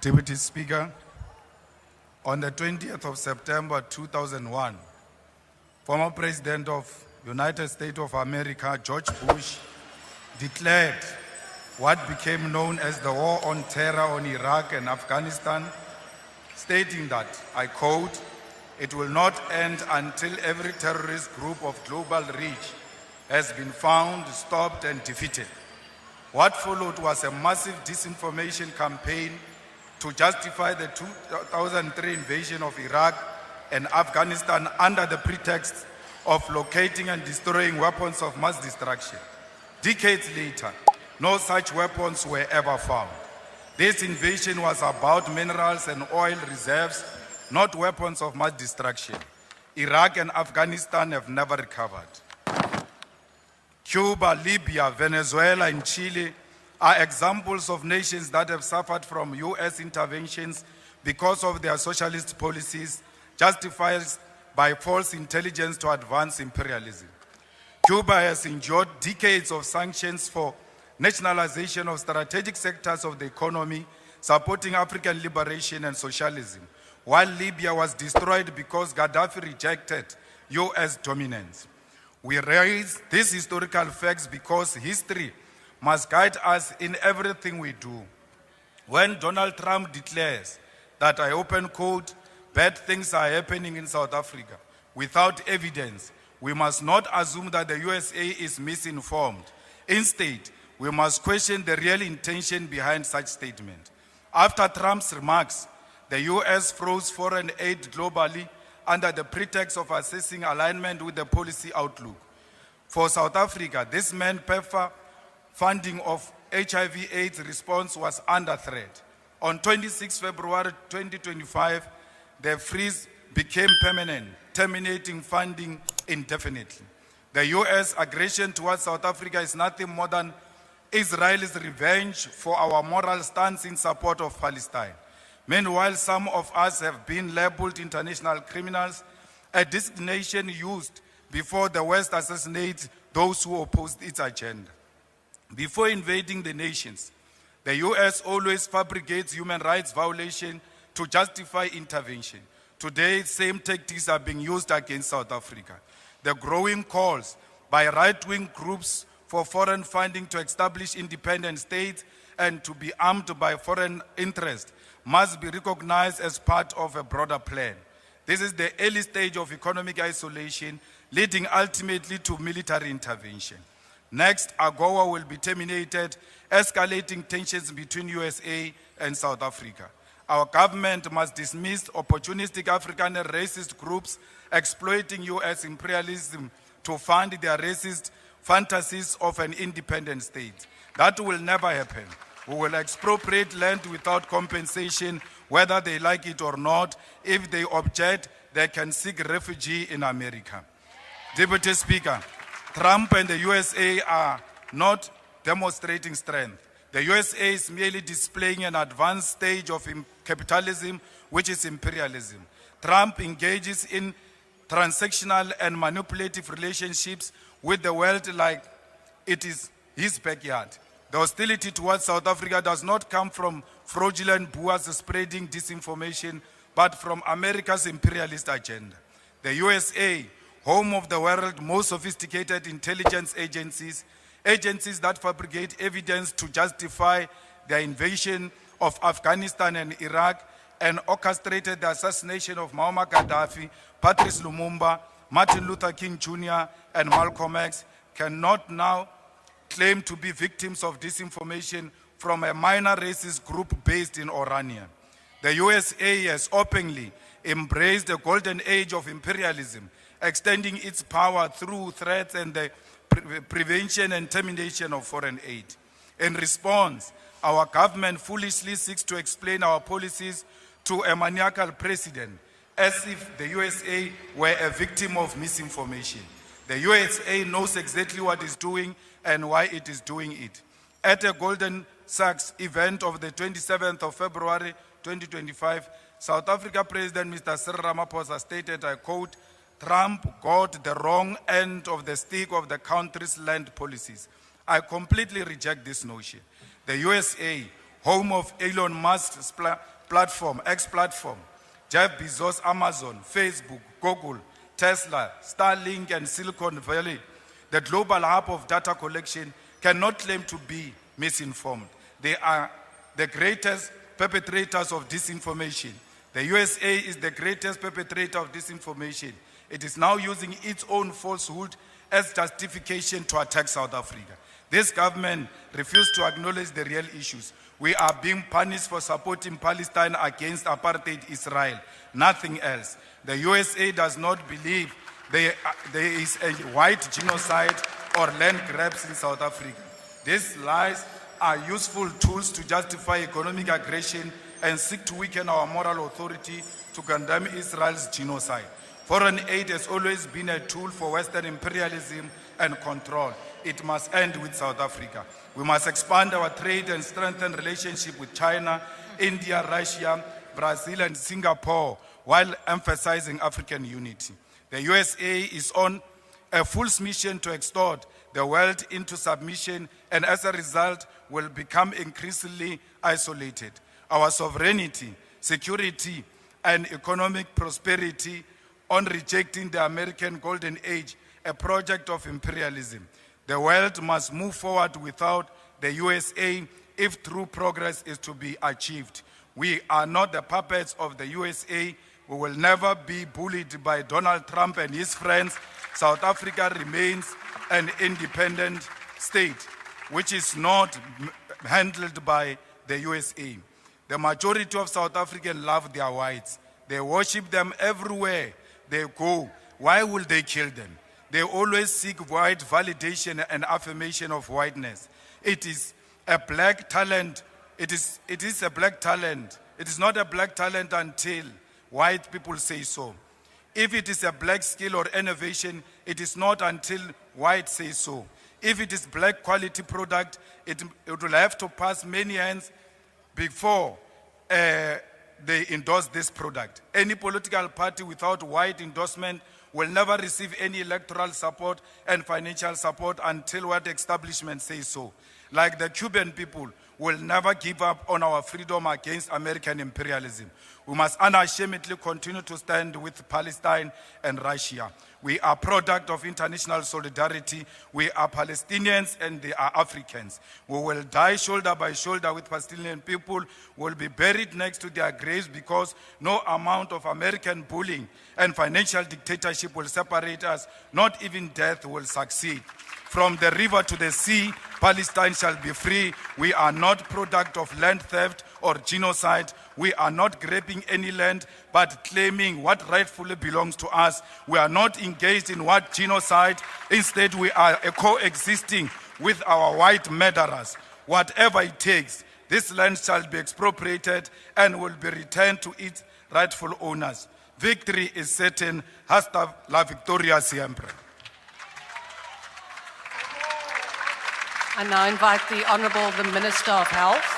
Deputy Speaker, on the 20th of September 2001, former President of United States of America, George Bush, declared what became known as the War on Terror on Iraq and Afghanistan, stating that, I quote, "It will not end until every terrorist group of global reach has been found, stopped, and defeated." What followed was a massive disinformation campaign to justify the 2003 invasion of Iraq and Afghanistan under the pretext of locating and destroying weapons of mass destruction. Decades later, no such weapons were ever found. This invasion was about minerals and oil reserves, not weapons of mass destruction. Iraq and Afghanistan have never recovered. Cuba, Libya, Venezuela, and Chile are examples of nations that have suffered from US interventions because of their socialist policies, justified by false intelligence to advance imperialism. Cuba has endured decades of sanctions for nationalization of strategic sectors of the economy, supporting African liberation and socialism, while Libya was destroyed because Gaddafi rejected US dominance. We raise these historical facts because history must guide us in everything we do. When Donald Trump declares that, I open quote, "bad things are happening in South Africa," without evidence, we must not assume that the USA is misinformed. Instead, we must question the real intention behind such statement. After Trump's remarks, the US froze foreign aid globally under the pretext of assessing alignment with the policy outlook. For South Africa, this meant PEPFAR funding of HIV/AIDS response was under threat. On 26 February 2025, the freeze became permanent, terminating funding indefinitely. The US aggression towards South Africa is nothing more than Israel's revenge for our moral stance in support of Palestine. Meanwhile, some of us have been labeled international criminals, a designation used before the West assassinates those who opposed its agenda. Before invading the nations, the US always fabricates human rights violations to justify intervention. Today, same tactics are being used against South Africa. The growing calls by right-wing groups for foreign funding to establish independent states and to be armed by foreign interests must be recognized as part of a broader plan. This is the early stage of economic isolation, leading ultimately to military intervention. Next, AGOA will be terminated, escalating tensions between USA and South Africa. Our government must dismiss opportunistic African and racist groups exploiting US imperialism to fund their racist fantasies of an independent state. That will never happen. We will expropriate land without compensation, whether they like it or not. If they object, they can seek refuge in America. Deputy Speaker, Trump and the USA are not demonstrating strength. The USA is merely displaying an advanced stage of capitalism, which is imperialism. Trump engages in transactional and manipulative relationships with the world like it is his backyard. The hostility towards South Africa does not come from fraudulent boers spreading disinformation, but from America's imperialist agenda. The USA, home of the world's most sophisticated intelligence agencies, agencies that fabricate evidence to justify the invasion of Afghanistan and Iraq, and orchestrated the assassination of Muammar Gaddafi, Patrice Lumumba, Martin Luther King Jr., and Malcolm X, cannot now claim to be victims of disinformation from a minor racist group based in Orania. The USA has openly embraced the golden age of imperialism, extending its power through threats and the prevention and termination of foreign aid. In response, our government foolishly seeks to explain our policies to a maniacal president, as if the USA were a victim of misinformation. The USA knows exactly what it's doing and why it is doing it. At a Goldman Sachs event of the 27th of February 2025, South Africa President Mr. Cyril Ramaphosa stated, I quote, "Trump got the wrong end of the stick of the country's land policies. I completely reject this notion. The USA, home of Elon Musk's platform, X platform, Jeff Bezos, Amazon, Facebook, Google, Tesla, Starlink, and Silicon Valley, the global hub of data collection, cannot claim to be misinformed. They are the greatest perpetrators of disinformation. The USA is the greatest perpetrator of disinformation. It is now using its own falsehood as justification to attack South Africa. This government refused to acknowledge the real issues. We are being punished for supporting Palestine against apartheid Israel, nothing else. The USA does not believe there is a white genocide or land grabs in South Africa. These lies are useful tools to justify economic aggression and seek to weaken our moral authority to condemn Israel's genocide. Foreign aid has always been a tool for Western imperialism and control. It must end with South Africa. We must expand our trade and strengthen relationship with China, India, Russia, Brazil, and Singapore, while emphasizing African unity. The USA is on a full mission to extort the world into submission, and as a result will become increasingly isolated. Our sovereignty, security, and economic prosperity on rejecting the American Golden Age, a project of imperialism. The world must move forward without the USA if true progress is to be achieved. We are not the puppets of the USA. We will never be bullied by Donald Trump and his friends. South Africa remains an independent state, which is not handled by the USA. The majority of South Africans love their whites. They worship them everywhere they go. Why will they kill them? They always seek white validation and affirmation of whiteness. It is a black talent. It is a black talent. It is not a black talent until white people say so. If it is a black skill or innovation, it is not until white say so. If it is black quality product, it will have to pass many hands before they endorse this product. Any political party without white endorsement will never receive any electoral support and financial support until white establishment says so. Like the Cuban people will never give up on our freedom against American imperialism. We must unashamedly continue to stand with Palestine and Russia. We are product of international solidarity. We are Palestinians and they are Africans. We will die shoulder by shoulder with Palestinian people. We will be buried next to their graves because no amount of American bullying and financial dictatorship will separate us. Not even death will succeed. From the river to the sea, Palestine shall be free. We are not product of land theft or genocide. We are not grabbing any land, but claiming what rightfully belongs to us. We are not engaged in what genocide. Instead, we are coexisting with our white murderers. Whatever it takes, this land shall be expropriated and will be returned to its rightful owners. Victory is certain. Hasta la victoria siempre. I now invite the Honourable the Minister of Health.